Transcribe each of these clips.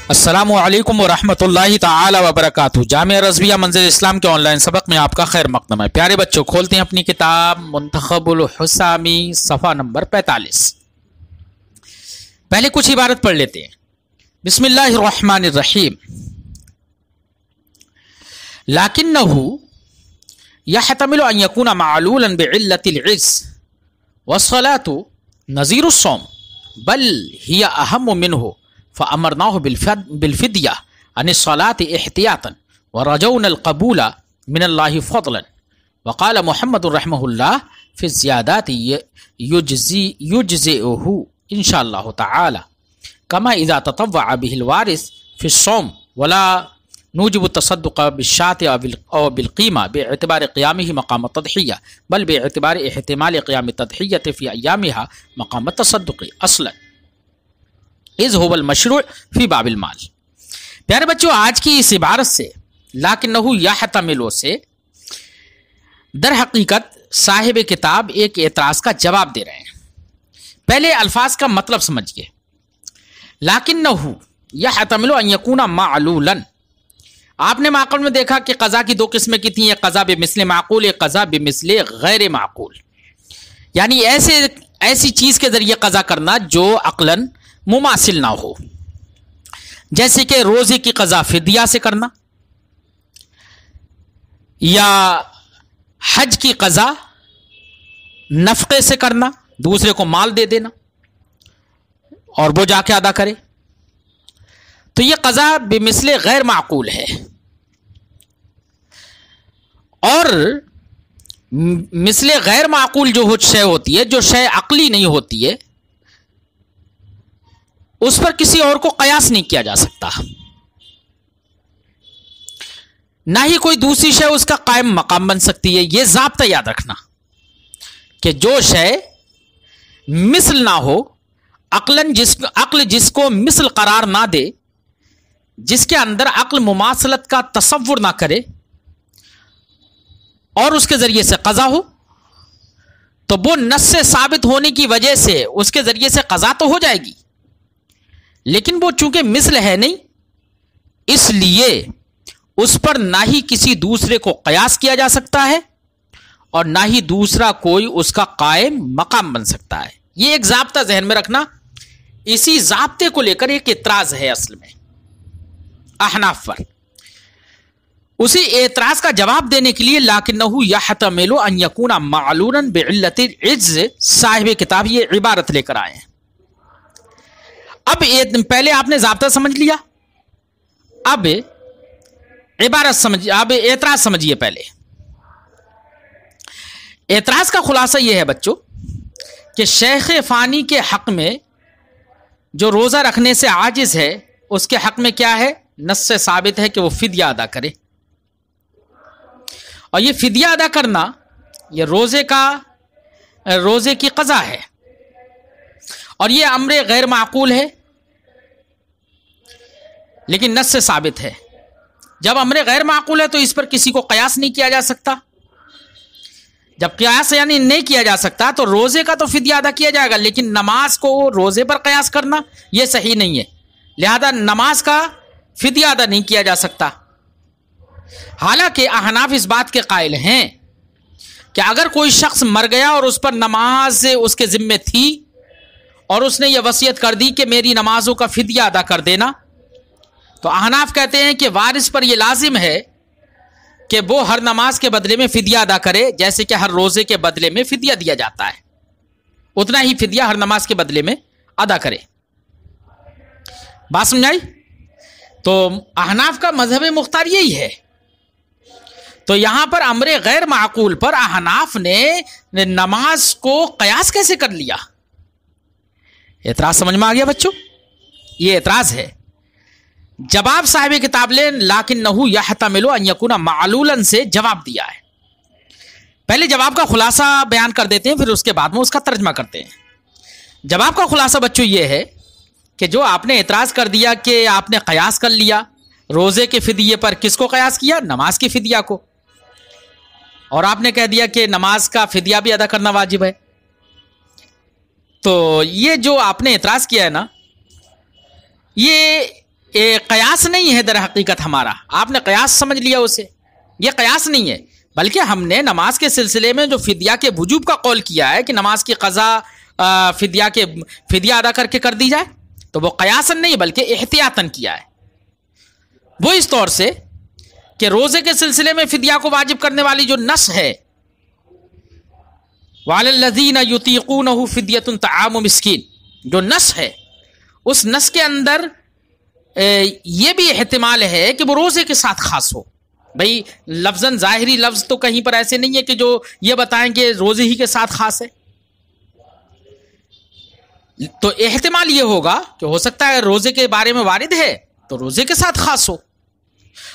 السلام علیکم ورحمۃ اللہ تعالی وبرکاتہ۔ جامعہ رضویہ منزل اسلام کے آن لائن سبق میں آپ کا خیر مقدم ہے۔ پیارے بچوں، کھولتے ہیں اپنی کتاب منتخب الحسامی صفحہ نمبر 45۔ پہلے کچھ عبارت پڑھ لیتے ہیں۔ بسم اللہ الرحمن الرحیم۔ لکنہ یحتمل ان یکون معلولا بعلت العجز والصلاۃ نظیر الصوم بل ہی اہم منہ فأمرناه بالفدیہ عن الصلاة احتیاطا ورجونا القبول من اللہ فضلا وقال محمد رحمہ اللہ فی الزیادات یجزئہ انشاءاللہ تعالی کما اذا تطوع به الوارث فی الصوم ولا نوجب التصدق بالشاة او بالقیمہ باعتبار قیامه مقام التضحیہ بل باعتبار احتمال قیام التضحیہ فی ایامها مقام التصدق اصلا اذ هو المشروع فی باب المال۔ پیارے بچوں، آج کی اس عبارت سے لکنہ یحتمل سے در حقیقت صاحب کتاب ایک اعتراض کا جواب دے رہے ہیں۔ پہلے الفاظ کا مطلب سمجھیے۔ لکنہ یحتمل ان یکون معلولا، آپ نے معقول میں دیکھا کہ قضا کی دو قسمیں کی تھیں، ایک قضا بمثل معقول، ایک قضا بمثل غیر معقول، یعنی ایسی چیز کے ذریعے قضا کرنا جو عقلاً مماثل نہ ہو، جیسے کہ روزے کی قضا فدیہ سے کرنا، یا حج کی قضا نفقے سے کرنا، دوسرے کو مال دے دینا اور وہ جا کے ادا کرے، تو یہ قضا بمثل غیر معقول ہے۔ اور مثل غیر معقول جو شے ہوتی ہے، جو شے عقلی نہیں ہوتی ہے، اس پر کسی اور کو قیاس نہیں کیا جا سکتا، نہ ہی کوئی دوسری شے اس کا قائم مقام بن سکتی ہے۔ یہ ضابطہ یاد رکھنا کہ جو شے مثل نہ ہو، عقل جس کو مثل قرار نہ دے، جس کے اندر عقل مماثلت کا تصور نہ کرے اور اس کے ذریعے سے قضا ہو، تو وہ نص سے ثابت ہونے کی وجہ سے اس کے ذریعے سے قضا تو ہو جائے گی، لیکن وہ چونکہ مثل ہے نہیں، اس لیے اس پر نہ ہی کسی دوسرے کو قیاس کیا جا سکتا ہے اور نہ ہی دوسرا کوئی اس کا قائم مقام بن سکتا ہے۔ یہ ایک ضابطہ ذہن میں رکھنا۔ اسی ضابطے کو لے کر ایک اعتراض ہے اصل میں احناف پر۔ اسی اعتراض کا جواب دینے کے لیے لکنہ یحتمل ان یکون معلولا بعلت العجز صاحب کتاب یہ عبارت لے کر آئے ہیں۔ اب پہلے آپ نے ضابطہ سمجھ لیا، اب اعتراض سمجھیے۔ پہلے اعتراض کا خلاصہ یہ ہے بچوں کہ شیخ فانی کے حق میں جو روزہ رکھنے سے عاجز ہے، اس کے حق میں کیا ہے؟ نص سے ثابت ہے کہ وہ فدیہ ادا کرے، اور یہ فدیہ ادا کرنا یہ روزے کی قضا ہے، اور یہ امر غیر معقول ہے لیکن نص سے ثابت ہے۔ جب امر غیر معقول ہے تو اس پر کسی کو قیاس نہیں کیا جا سکتا۔ جب قیاس یعنی نہیں کیا جا سکتا تو روزے کا تو فدیہ ادا کیا جائے گا، لیکن نماز کو روزے پر قیاس کرنا یہ صحیح نہیں ہے، لہذا نماز کا فدیہ ادا نہیں کیا جا سکتا۔ حالانکہ احناف اس بات کے قائل ہیں کہ اگر کوئی شخص مر گیا اور اس پر نماز اس کے ذمے تھی اور اس نے یہ وصیت کر دی کہ میری نمازوں کا فدیہ ادا کر دینا، تو احناف کہتے ہیں کہ وارث پر یہ لازم ہے کہ وہ ہر نماز کے بدلے میں فدیہ ادا کرے، جیسے کہ ہر روزے کے بدلے میں فدیہ دیا جاتا ہے، اتنا ہی فدیہ ہر نماز کے بدلے میں ادا کرے۔ بات سمجھ آئی؟ تو احناف کا مذہب مختار یہی ہے۔ تو یہاں پر امر غیر معقول پر احناف نے نماز کو قیاس کیسے کر لیا؟ اعتراض سمجھ میں آ گیا بچوں؟ یہ اعتراض ہے۔ جواب صاحب کتاب لے لکنہ یحتمل ان یکون معلولا سے جواب دیا ہے۔ پہلے جواب کا خلاصہ بیان کر دیتے ہیں، پھر اس کے بعد میں اس کا ترجمہ کرتے ہیں۔ جواب کا خلاصہ بچوں یہ ہے کہ جو آپ نے اعتراض کر دیا کہ آپ نے قیاس کر لیا روزے کے فدیے پر، کس کو قیاس کیا؟ نماز کی فدیہ کو، اور آپ نے کہہ دیا کہ نماز کا فدیہ بھی ادا کرنا واجب ہے۔ تو یہ جو آپ نے اعتراض کیا ہے نا، یہ قیاس نہیں ہے در حقیقت ہمارا، آپ نے قیاس سمجھ لیا اسے، یہ قیاس نہیں ہے، بلکہ ہم نے نماز کے سلسلے میں جو فدیہ کے وجوب کا قول کیا ہے کہ نماز کی قضا فدیہ ادا کر کے کر دی جائے، تو وہ قیاساً نہیں بلکہ احتیاطاً کیا ہے۔ وہ اس طور سے کہ روزے کے سلسلے میں فدیہ کو واجب کرنے والی جو نص ہے وعلی الذین یطیقونہ فدیۃ طعام مسکین، جو نص ہے اس نص کے اندر یہ بھی احتمال ہے کہ وہ روزے کے ساتھ خاص ہو۔ بھئی لفظاً ظاہری لفظ تو کہیں پر ایسے نہیں ہے کہ جو یہ بتائیں کہ روزے ہی کے ساتھ خاص ہے، تو احتمال یہ ہوگا کہ ہو سکتا ہے روزے کے بارے میں وارد ہے تو روزے کے ساتھ خاص ہو،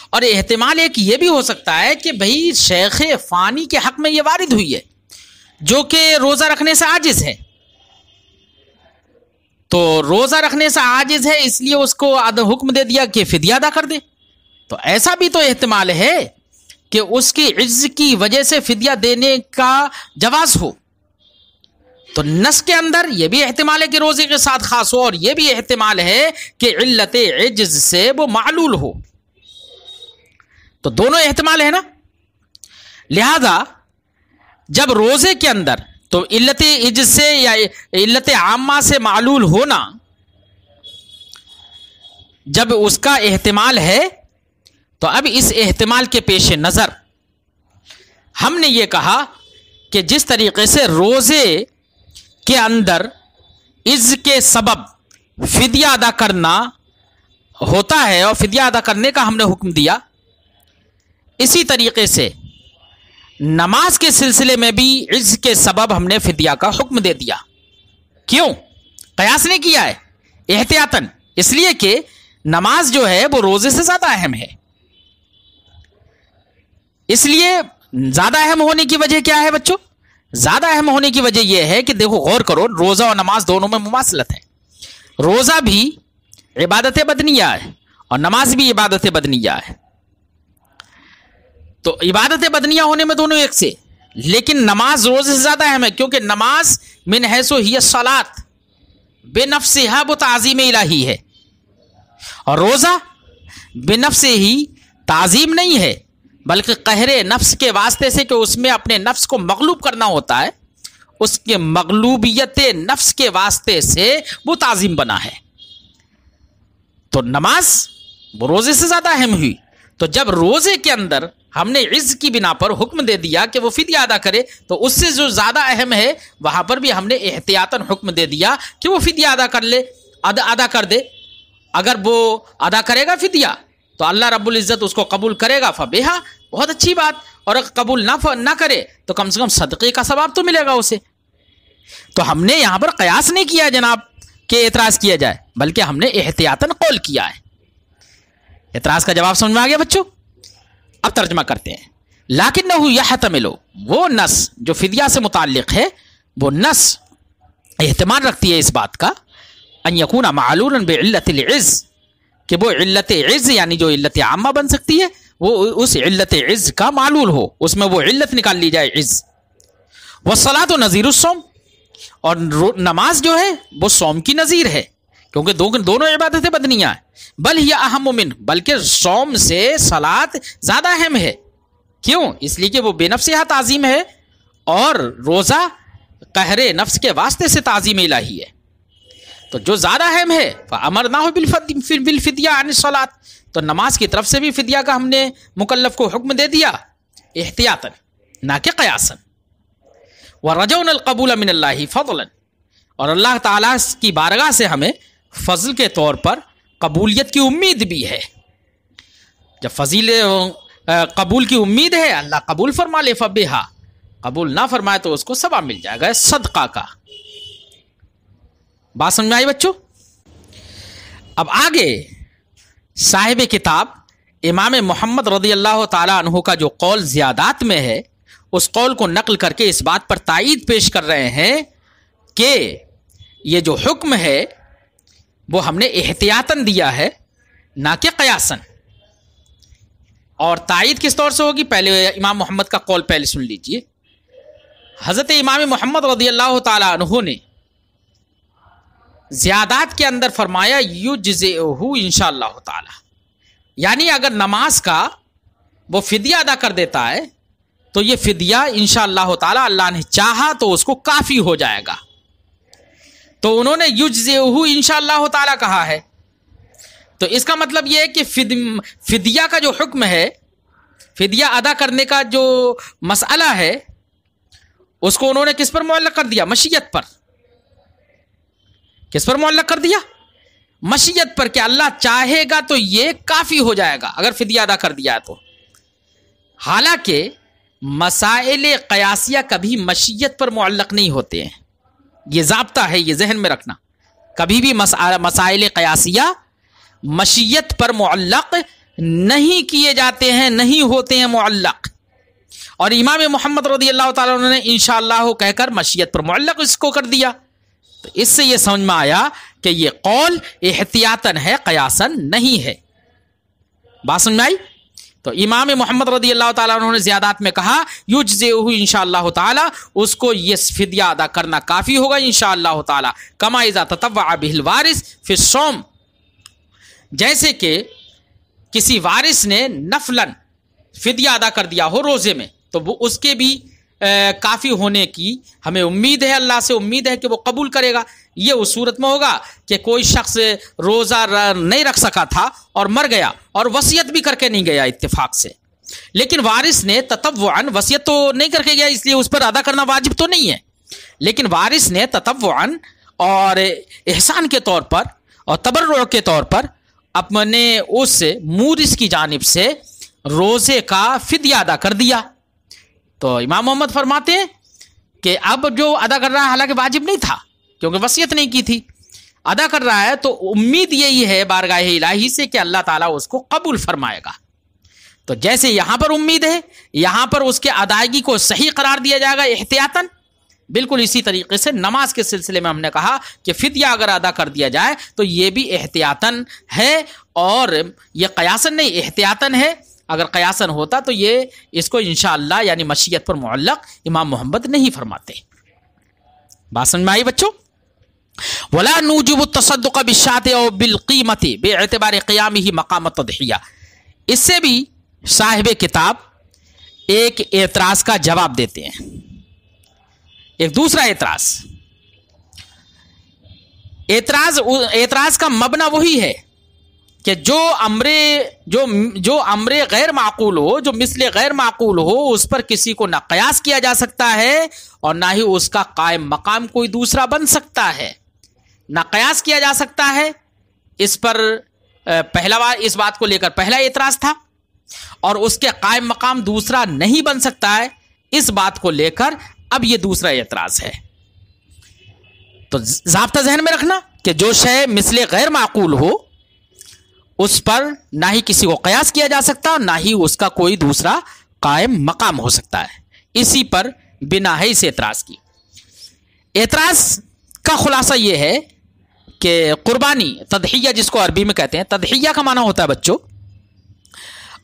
اور احتمال ایک یہ بھی ہو سکتا ہے کہ بھئی شیخ فانی کے حق میں یہ وارد ہوئی ہے جو کہ روزہ رکھنے سے عاجز ہے، تو روزہ رکھنے سے عاجز ہے اس لیے اس کو حکم دے دیا کہ فدیہ ادا کر دے، تو ایسا بھی تو احتمال ہے کہ اس کی عجز کی وجہ سے فدیہ دینے کا جواز ہو، تو نص کے اندر یہ بھی احتمال ہے کہ روزے کے ساتھ خاص ہو، اور یہ بھی احتمال ہے کہ علت عجز سے وہ معلول ہو، تو دونوں احتمال ہے نا۔ لہذا جب روزے کے اندر تو علت عجز سے یا علت عامہ سے معلول ہونا جب اس کا احتمال ہے، تو اب اس احتمال کے پیش نظر ہم نے یہ کہا کہ جس طریقے سے روزے کے اندر عجز کے سبب فدیہ ادا کرنا ہوتا ہے اور فدیہ ادا کرنے کا ہم نے حکم دیا، اسی طریقے سے نماز کے سلسلے میں بھی عجز کے سبب ہم نے فدیہ کا حکم دے دیا۔ کیوں؟ قیاس نے کیا ہے احتیاطاً، اس لیے کہ نماز جو ہے وہ روزے سے زیادہ اہم ہے، اس لیے زیادہ اہم ہونے کی وجہ کیا ہے بچوں؟ زیادہ اہم ہونے کی وجہ یہ ہے کہ دیکھو غور کرو، روزہ اور نماز دونوں میں مماثلت ہے، روزہ بھی عبادت بدنیہ ہے اور نماز بھی عبادت بدنیہ ہے، تو عبادت بدنیہ ہونے میں دونوں ایک سے، لیکن نماز روزے سے زیادہ اہم ہے، کیونکہ نماز من حیث ہی الصلاۃ بنفسہا وہ تعظیم الہی ہے، اور روزہ بنفس ہی تعظیم نہیں ہے بلکہ قہر نفس کے واسطے سے، کہ اس میں اپنے نفس کو مغلوب کرنا ہوتا ہے، اس کے مغلوبیت نفس کے واسطے سے وہ تعظیم بنا ہے، تو نماز وہ روزے سے زیادہ اہم ہوئی، تو جب روزے کے اندر ہم نے عز کی بنا پر حکم دے دیا کہ وہ فدیہ ادا کرے، تو اس سے جو زیادہ اہم ہے وہاں پر بھی ہم نے احتیاطاً حکم دے دیا کہ وہ فدیہ ادا کر لے، ادا کر دے، اگر وہ ادا کرے گا فدیہ تو اللہ رب العزت اس کو قبول کرے گا، فبہا، بہت اچھی بات، اور اگر قبول نہ کرے تو کم سے کم صدقے کا ثواب تو ملے گا اسے۔ تو ہم نے یہاں پر قیاس نہیں کیا جناب کہ اعتراض کیا جائے، بلکہ ہم نے احتیاطاً قول کیا ہے۔ اعتراض کا جواب سمجھ میں آ گیا بچوں؟ اب ترجمہ کرتے ہیں۔ لیکنہ یحتمل، وہ نص جو فدیہ سے متعلق ہے، وہ نص احتمال رکھتی ہے اس بات کا ان یکون معلولا بعلت العز، کہ وہ علت عز یعنی جو علت عامہ بن سکتی ہے وہ اس علت عز کا معلول ہو، اس میں وہ علت نکال لی جائے عز۔ والصلاۃ نظیر الصوم، اور نماز جو ہے وہ صوم کی نظیر ہے، کیونکہ دونوں عبادتیں بدنیہ ہیں، بل ہی اہم من، بلکہ صوم سے صلاۃ زیادہ اہم ہے۔ کیوں؟ اس لیے کہ وہ بے نفسہا تعظیم ہے، اور روزہ قہر نفس کے واسطے سے تعظیم الہی ہے، تو جو زیادہ اہم ہے فَأَمَرْنَاهُ بِالْفِدْيَةِ عَنِ الصَّلَاةِ، تو نماز کی طرف سے بھی فدیہ کا ہم نے مکلف کو حکم دے دیا احتیاطاً نہ کہ قیاساً۔ وَرَجَوْنَا الْقَبُولَ مِنَ اللَّهِ فَضْلًا، اور اللہ تعالیٰ کی بارگاہ سے ہمیں فضل کے طور پر قبولیت کی امید بھی ہے۔ جب قبول کی امید ہے، اللہ قبول فرما لے فبہا، قبول نہ فرمائے تو اس کو ثواب مل جائے گا صدقہ کا۔ بات سمجھ میں آئی بچوں؟ اب آگے صاحب کتاب امام محمد رضی اللہ تعالی عنہ کا جو قول زیادات میں ہے، اس قول کو نقل کر کے اس بات پر تائید پیش کر رہے ہیں کہ یہ جو حکم ہے وہ ہم نے احتیاطاً دیا ہے نہ کہ قیاساً۔ اور تائید کس طور سے ہوگی؟ پہلے امام محمد کا قول پہلے سن لیجئے۔ حضرت امام محمد رضی اللہ تعالی عنہ نے زیادات کے اندر فرمایا یجزئہ انشاءاللہ تعالی، یعنی اگر نماز کا وہ فدیہ ادا کر دیتا ہے تو یہ فدیہ انشاءاللہ تعالی اللہ نے چاہا تو اس کو کافی ہو جائے گا. تو انہوں نے یجزئہ انشاءاللہ تعالی کہا ہے، تو اس کا مطلب یہ ہے کہ فدیہ کا جو حکم ہے، فدیہ ادا کرنے کا جو مسئلہ ہے، اس کو انہوں نے کس پر معلق کر دیا؟ مشیت پر. کس پر معلق کر دیا؟ مشیت پر، کہ اللہ چاہے گا تو یہ کافی ہو جائے گا اگر فدیہ ادا کر دیا تو. حالانکہ مسائل قیاسیہ کبھی مشیت پر معلق نہیں ہوتے ہیں، یہ ضابطہ ہے، یہ ذہن میں رکھنا. کبھی بھی مسائل قیاسیہ مشیت پر معلق نہیں کیے جاتے ہیں، نہیں ہوتے ہیں معلق. اور امام محمد رضی اللہ تعالیٰ عنہ نے انشاءاللہ کہہ کر مشیت پر معلق اس کو کر دیا. تو اس سے یہ سمجھ میں آیا کہ یہ قول احتیاطاً ہے، قیاساً نہیں ہے. بات سمجھ میں آئی؟ تو امام محمد رضی اللہ تعالیٰ عنہ نے زیادات میں کہا یجزئہ انشاءاللہ تعالی، اس کو یہ فدیہ ادا کرنا کافی ہوگا انشاءاللہ تعالی. کما اذا تطوع به الوارث فی الصوم، جیسے کہ کسی وارث نے نفلاً فدیہ ادا کر دیا ہو روزے میں، تو وہ اس کے بھی کافی ہونے کی ہمیں امید ہے، اللہ سے امید ہے کہ وہ قبول کرے گا. یہ اس صورت میں ہوگا کہ کوئی شخص روزہ نہیں رکھ سکا تھا اور مر گیا اور وصیت بھی کر کے نہیں گیا اتفاق سے، لیکن وارث نے تطوعاً، وصیت تو نہیں کر کے گیا اس لیے اس پر ادا کرنا واجب تو نہیں ہے، لیکن وارث نے تطوعاً اور احسان کے طور پر اور تبرع کے طور پر اپنے اس مورث کی جانب سے روزے کا فدیہ ادا کر دیا. تو امام محمد فرماتے ہیں کہ اب جو ادا کر رہا ہے، حالانکہ واجب نہیں تھا کیونکہ وصیت نہیں کی تھی، ادا کر رہا ہے تو امید یہی ہے بارگاہ الہی سے کہ اللہ تعالیٰ اس کو قبول فرمائے گا. تو جیسے یہاں پر امید ہے، یہاں پر اس کے ادائیگی کو صحیح قرار دیا جائے گا احتیاطاً. بالکل اسی طریقے سے نماز کے سلسلے میں ہم نے کہا کہ فدیہ اگر ادا کر دیا جائے تو یہ بھی احتیاطاً ہے، اور یہ قیاساً نہیں، احتیاطاً ہے. اگر قیاساً ہوتا تو یہ اس کو انشاءاللہ یعنی مشیت پر معلق امام محمد نہیں فرماتے. بات سمجھ میں آئی بچوں؟ ولا نوجب التصدق بالشاة او بالقیمة باعتبار قیامه مقام التضحیہ. اس سے بھی صاحب کتاب ایک اعتراض کا جواب دیتے ہیں. ایک دوسرا اعتراض کا مبنی وہی ہے کہ جو امر غیر معقول ہو، جو مثل غیر معقول ہو، اس پر کسی کو نہ قیاس کیا جا سکتا ہے اور نہ ہی اس کا قائم مقام کوئی دوسرا بن سکتا ہے. نہ قیاس کیا جا سکتا ہے، اس پر پہلا بار اس بات کو لے کر پہلا اعتراض تھا، اور اس کے قائم مقام دوسرا نہیں بن سکتا ہے، اس بات کو لے کر اب یہ دوسرا اعتراض ہے. تو ضابطہ ذہن میں رکھنا کہ جو شے مثل غیر معقول ہو اس پر نہ ہی کسی کو قیاس کیا جا سکتا اور نہ ہی اس کا کوئی دوسرا قائم مقام ہو سکتا ہے. اسی پر بنا ہے اس اعتراض کی. اعتراض کا خلاصہ یہ ہے کہ قربانی، تضحیہ جس کو عربی میں کہتے ہیں، تضحیہ کا معنی ہوتا ہے بچوں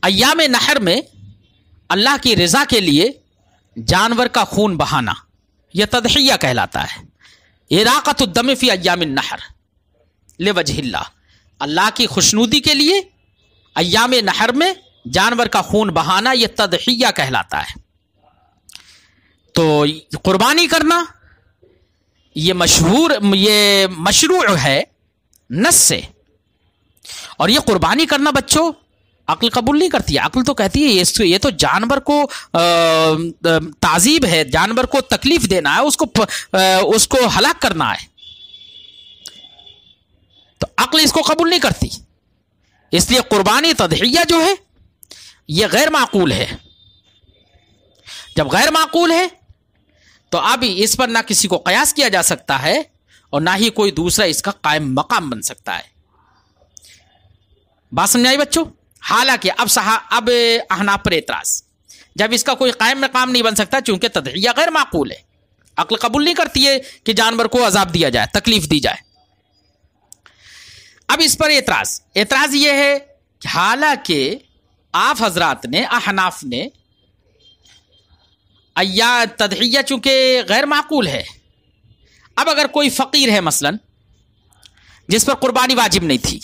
ایام نحر میں اللہ کی رضا کے لیے جانور کا خون بہانا، یہ تضحیہ کہلاتا ہے. اراقۃ الدم فی ایام النحر لوجہ اللہ، اللہ کی خوشنودی کے لیے ایام نحر میں جانور کا خون بہانا یہ تضحیہ کہلاتا ہے. تو قربانی کرنا یہ مشروع ہے نص سے، اور یہ قربانی کرنا بچوں عقل قبول نہیں کرتی ہے. عقل تو کہتی ہے یہ تو جانور کو تعذیب ہے، جانور کو تکلیف دینا ہے، اس کو ہلاک کرنا ہے. تو عقل اس کو قبول نہیں کرتی، اس لیے قربانی تضحیہ جو ہے یہ غیر معقول ہے. جب غیر معقول ہے تو اب اس پر نہ کسی کو قیاس کیا جا سکتا ہے اور نہ ہی کوئی دوسرا اس کا قائم مقام بن سکتا ہے. بات سمجھ آئی بچوں؟ حالانکہ اب احناف پر اعتراض، جب اس کا کوئی قائم مقام نہیں بن سکتا چونکہ تضحیہ غیر معقول ہے، عقل قبول نہیں کرتی ہے کہ جانور کو عذاب دیا جائے، تکلیف دی جائے. اب اس پر اعتراض یہ ہے کہ حالانکہ آپ حضرات نے، احناف نے، تضحیہ چونکہ غیر معقول ہے، اب اگر کوئی فقیر ہے مثلا جس پر قربانی واجب نہیں تھی،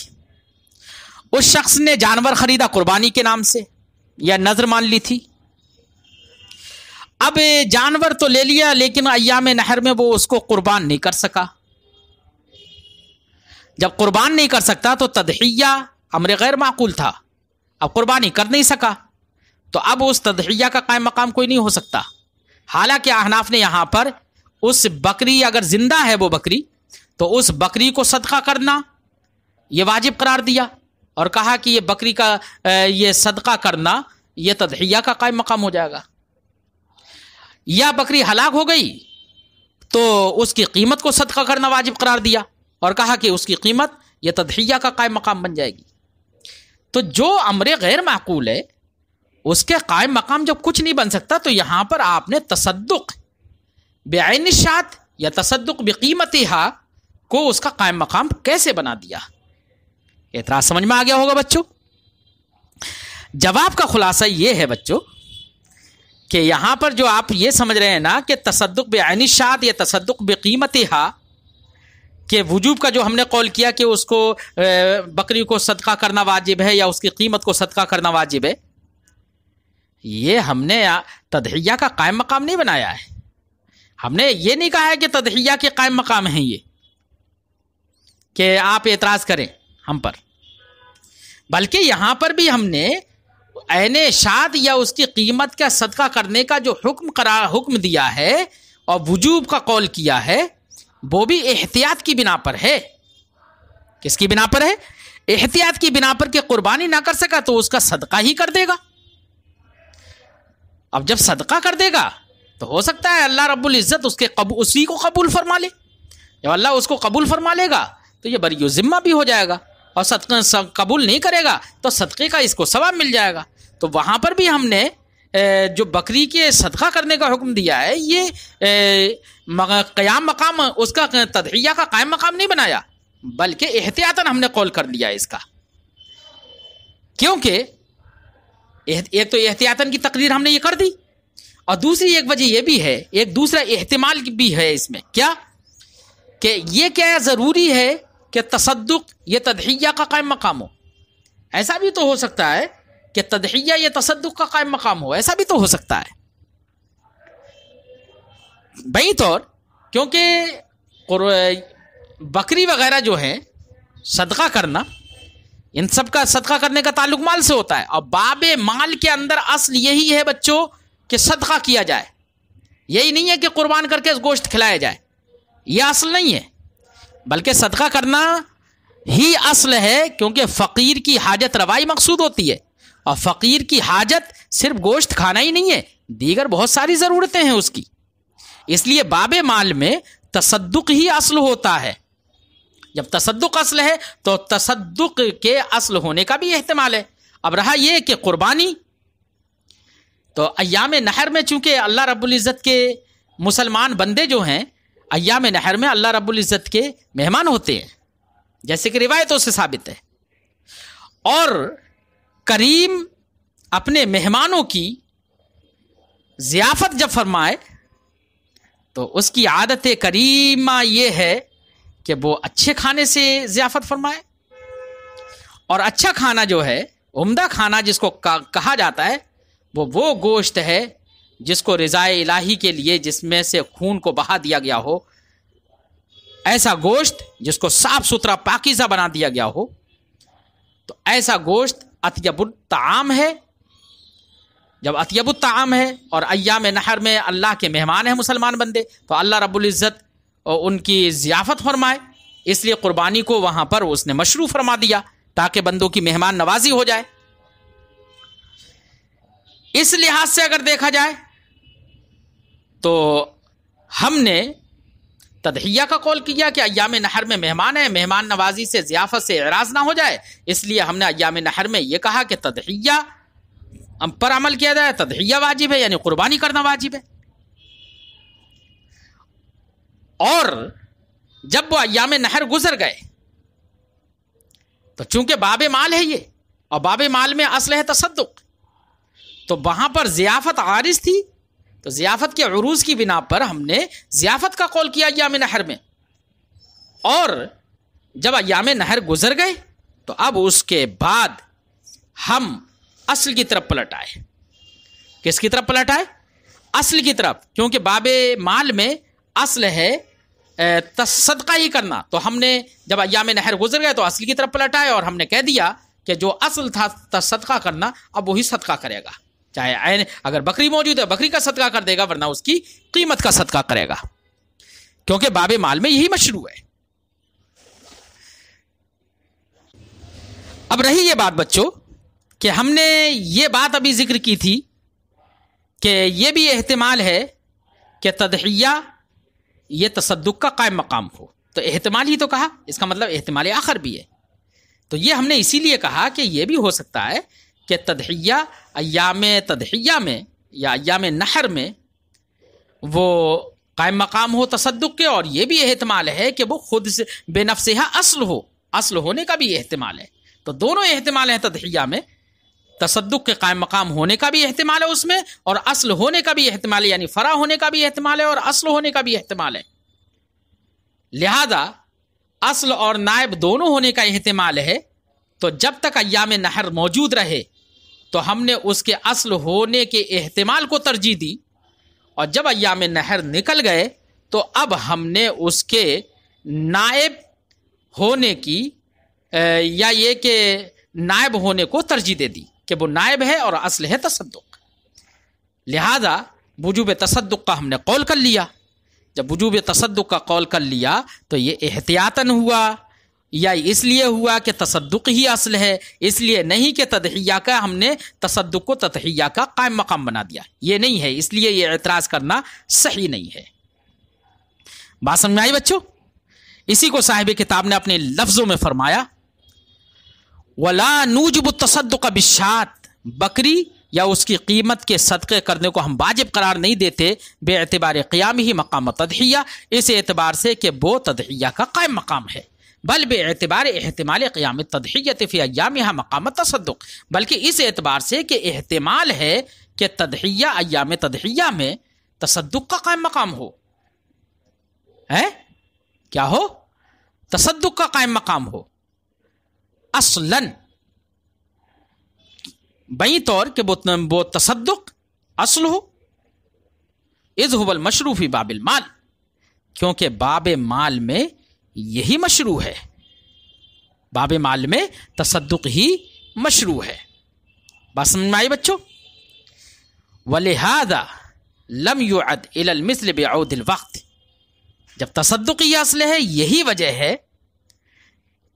اس شخص نے جانور خریدا قربانی کے نام سے یا نذر مان لی تھی. اب جانور تو لے لیا لیکن ایام نحر میں وہ اس کو قربان نہیں کر سکا. جب قربان نہیں کر سکتا تو تضحیہ امر غیر معقول تھا، اب قربانی کر نہیں سکا تو اب اس تضحیہ کا قائم مقام کوئی نہیں ہو سکتا. حالانکہ احناف نے یہاں پر اس بکری، اگر زندہ ہے وہ بکری، تو اس بکری کو صدقہ کرنا یہ واجب قرار دیا اور کہا کہ یہ بکری کا یہ صدقہ کرنا یہ تضحیہ کا قائم مقام ہو جائے گا. یا بکری ہلاک ہو گئی تو اس کی قیمت کو صدقہ کرنا واجب قرار دیا اور کہا کہ اس کی قیمت یہ تضحیہ کا قائم مقام بن جائے گی. تو جو امر غیر معقول ہے اس کے قائم مقام جب کچھ نہیں بن سکتا تو یہاں پر آپ نے تصدق بعین الشات یا تصدق بقیمتھا کو اس کا قائم مقام کیسے بنا دیا؟ اعتراض سمجھ میں آ گیا ہوگا بچوں. جواب کا خلاصہ یہ ہے بچوں کہ یہاں پر جو آپ یہ سمجھ رہے ہیں نا کہ تصدق بعین الشات یا تصدق بقیمتھا کہ وجوب کا جو ہم نے قول کیا کہ اس کو بکری کو صدقہ کرنا واجب ہے یا اس کی قیمت کو صدقہ کرنا واجب ہے، یہ ہم نے تضحیہ کا قائم مقام نہیں بنایا ہے. ہم نے یہ نہیں کہا ہے کہ تضحیہ کے قائم مقام ہیں یہ کہ آپ اعتراض کریں ہم پر، بلکہ یہاں پر بھی ہم نے عین شاد یا اس کی قیمت کا صدقہ کرنے کا جو حکم دیا ہے اور وجوب کا قول کیا ہے وہ بھی احتیاط کی بنا پر ہے. کس کی بنا پر ہے؟ احتیاط کی بنا پر کہ قربانی نہ کر سکا تو اس کا صدقہ ہی کر دے گا. اب جب صدقہ کر دے گا تو ہو سکتا ہے اللہ رب العزت اسی کو قبول فرما لے. جب اللہ اس کو قبول فرما لے گا تو یہ بری ذمہ بھی ہو جائے گا، اور صدقہ قبول نہیں کرے گا تو صدقے کا اس کو ثواب مل جائے گا. تو وہاں پر بھی ہم نے جو بکری کے صدقہ کرنے کا حکم دیا ہے یہ قیام مقام اس کا تضحیہ کا قائم مقام نہیں بنایا، بلکہ احتیاطاً ہم نے قول کر لیا اس کا. کیونکہ ایک تو احتیاطاً کی تقریر ہم نے یہ کر دی، اور دوسری ایک وجہ یہ بھی ہے، ایک دوسرا احتمال بھی ہے اس میں، کیا کہ یہ کیا ضروری ہے کہ تصدق یہ تضحیہ کا قائم مقام ہو؟ ایسا بھی تو ہو سکتا ہے کہ تضحیہ یہ تصدق کا قائم مقام ہو، ایسا بھی تو ہو سکتا ہے. بہی طور کیونکہ بکری وغیرہ جو ہیں صدقہ کرنا، ان سب کا صدقہ کرنے کا تعلق مال سے ہوتا ہے، اور باب مال کے اندر اصل یہی ہے بچوں کہ صدقہ کیا جائے. یہی نہیں ہے کہ قربان کر کے گوشت کھلایا جائے، یہ اصل نہیں ہے، بلکہ صدقہ کرنا ہی اصل ہے. کیونکہ فقیر کی حاجت روائی مقصود ہوتی ہے، اور فقیر کی حاجت صرف گوشت کھانا ہی نہیں ہے، دیگر بہت ساری ضرورتیں ہیں اس کی. اس لیے باب مال میں تصدق ہی اصل ہوتا ہے. جب تصدق اصل ہے تو تصدق کے اصل ہونے کا بھی احتمال ہے. اب رہا یہ کہ قربانی، تو ایام نحر میں چونکہ اللہ رب العزت کے مسلمان بندے جو ہیں ایام نحر میں اللہ رب العزت کے مہمان ہوتے ہیں، جیسے کہ روایتوں سے ثابت ہے. اور کریم اپنے مہمانوں کی ضیافت جب فرمائے تو اس کی عادت کریمہ یہ ہے کہ وہ اچھے کھانے سے ضیافت فرمائے. اور اچھا کھانا جو ہے، عمدہ کھانا جس کو کہا جاتا ہے، وہ گوشت ہے جس کو رضائے الہی کے لیے، جس میں سے خون کو بہا دیا گیا ہو، ایسا گوشت جس کو صاف ستھرا پاکیزہ بنا دیا گیا ہو. تو ایسا گوشت اطیب الطعام ہے. جب اطیب الطعام ہے اور ایام نحر میں اللہ کے مہمان ہیں مسلمان بندے، تو اللہ رب العزت ان کی ضیافت فرمائے. اس لیے قربانی کو وہاں پر اس نے مشروع فرما دیا تاکہ بندوں کی مہمان نوازی ہو جائے. اس لحاظ سے اگر دیکھا جائے تو ہم نے تضحیہ کا قول کیا کہ ایام نحر میں مہمان ہے، مہمان نوازی سے ضیافت سے اعراض نہ ہو جائے، اس لیے ہم نے ایام نحر میں یہ کہا کہ تضحیہ پر عمل کیا جائے، تضحیہ واجب ہے، یعنی قربانی کرنا واجب ہے. اور جب وہ ایام نحر گزر گئے تو چونکہ باب مال ہے یہ، اور باب مال میں اصل ہے تصدق، تو وہاں پر ضیافت عارض تھی، تو ضیافت کے عروض کی بنا پر ہم نے ضیافت کا قول کیا ایام نحر میں. اور جب ایام نحر گزر گئے تو اب اس کے بعد ہم اصل کی طرف پلٹ آئے. کس کی طرف پلٹ آئے؟ اصل کی طرف. کیونکہ باب مال میں اصل ہے صدقہ ہی کرنا. تو ہم نے جب ایام نحر گزر گئے تو اصل کی طرف پلٹ آئے اور ہم نے کہہ دیا کہ جو اصل تھا صدقہ کرنا اب وہی صدقہ کرے گا. چاہے اگر بکری موجود ہے بکری کا صدقہ کر دے گا، ورنہ اس کی قیمت کا صدقہ کرے گا، کیونکہ باب مال میں یہی مشروع ہے. اب رہی یہ بات بچوں کہ ہم نے یہ بات ابھی ذکر کی تھی کہ یہ بھی احتمال ہے کہ تضحیہ یہ تصدق کا قائم مقام ہو. تو احتمال ہی تو کہا، اس کا مطلب احتمال آخر بھی ہے. تو یہ ہم نے اسی لیے کہا کہ یہ بھی ہو سکتا ہے کہ تضحیہ ایام تضحیہ میں یا ایام نحر میں وہ قائم مقام ہو تصدق کے، اور یہ بھی احتمال ہے کہ وہ خود سے بے نفسہا اصل ہو، اصل ہونے کا بھی احتمال ہے. تو دونوں احتمال ہیں تضحیہ میں، تصدق کے قائم مقام ہونے کا بھی احتمال ہے اس میں، اور اصل ہونے کا بھی احتمال ہے، یعنی فرع ہونے کا بھی احتمال ہے اور اصل ہونے کا بھی احتمال ہے. لہذا اصل اور نائب دونوں ہونے کا احتمال ہے. تو جب تک ایام نحر موجود رہے تو ہم نے اس کے اصل ہونے کے احتمال کو ترجیح دی، اور جب ایام نحر نکل گئے تو اب ہم نے اس کے نائب ہونے کی یا یہ کہ نائب ہونے کو ترجیح دے دی کہ وہ نائب ہے اور اصل ہے تصدق. لہذا وجوب تصدق کا ہم نے قول کر لیا. جب وجوب تصدق کا قول کر لیا تو یہ احتیاطاً ہوا، یا اس لیے ہوا کہ تصدق ہی اصل ہے، اس لیے نہیں کہ تضحیہ کا ہم نے تصدق کو تضحیہ کا قائم مقام بنا دیا. یہ نہیں ہے، اس لیے یہ اعتراض کرنا صحیح نہیں ہے. بات سمجھ میں آئی بچوں؟ اسی کو صاحب کتاب نے اپنے لفظوں میں فرمایا وَلَا نُوجِبُ التَّصَدُّقَ بِالشَّاةِ، بکری یا اس کی قیمت کے صدقے کرنے کو ہم واجب قرار نہیں دیتے بے اعتبار قیام ہی مقام تضحیہ، اس اعتبار سے کہ وہ تضحیہ کا قائم مقام ہے، بل بے اعتبار احتمال قیام تضحیہ فی ایامہا مقام تصدق، بلکہ اس اعتبار سے کہ احتمال ہے کہ تضحیہ ایام تضحیہ میں تصدق کا قائم مقام ہو. کیا ہو؟ تصدق کا قائم مقام ہو اصلاً، بئی طور کہ وہ تصدق اصل ہو. اذ هو المشروع فی باب المال، کیونکہ باب مال میں یہی مشروع ہے، باب مال میں تصدق ہی مشروع ہے. بات سمجھ میں آئی بچوں؟ وَلِهَذَا لَمْ يُعَدْ إِلَى الْمِثْلِ بِعَوْدِ الْوَقْتِ، جب تصدق ہی اصل ہے یہی وجہ ہے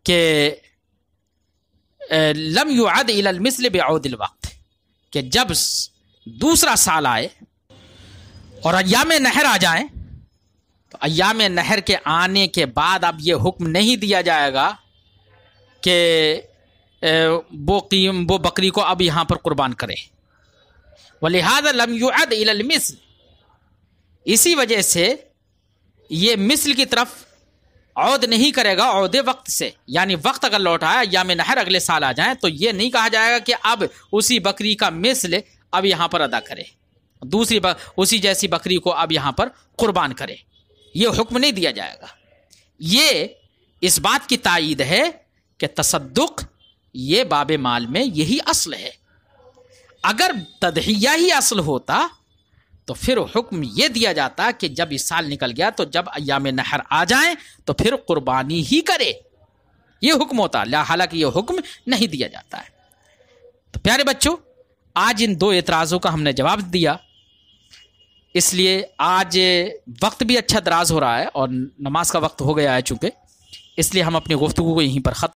کہ لم يعد الى المثل بعود الوقت، کہ جب دوسرا سال آئے اور ایام نحر آ جائیں تو ایام نحر کے آنے کے بعد اب یہ حکم نہیں دیا جائے گا کہ وہ بکری کو اب یہاں پر قربان کرے. ولہذا لم يعد الى المثل، اسی وجہ سے یہ مثل کی طرف عود نہیں کرے گا عود وقت سے، یعنی وقت اگر لوٹ آیا ایام نحر اگلے سال آ جائیں تو یہ نہیں کہا جائے گا کہ اب اسی بکری کا مثل اب یہاں پر ادا کرے، اسی جیسی بکری کو اب یہاں پر قربان کرے. یہ حکم نہیں دیا جائے گا. یہ اس بات کی تائید ہے کہ تصدق یہ باب مال میں یہی اصل ہے. اگر تضحیہ ہی اصل ہوتا تو پھر حکم یہ دیا جاتا کہ جب اس سال نکل گیا تو جب ایام نحر آ جائیں تو پھر قربانی ہی کرے، یہ حکم ہوتا. حالانکہ یہ حکم نہیں دیا جاتا ہے. تو پیارے بچوں، آج ان دو اعتراضوں کا ہم نے جواب دیا، اس لیے آج وقت بھی اچھا دراز ہو رہا ہے اور نماز کا وقت ہو گیا ہے چونکہ، اس لیے ہم اپنی گفتگو کو یہیں پر ختم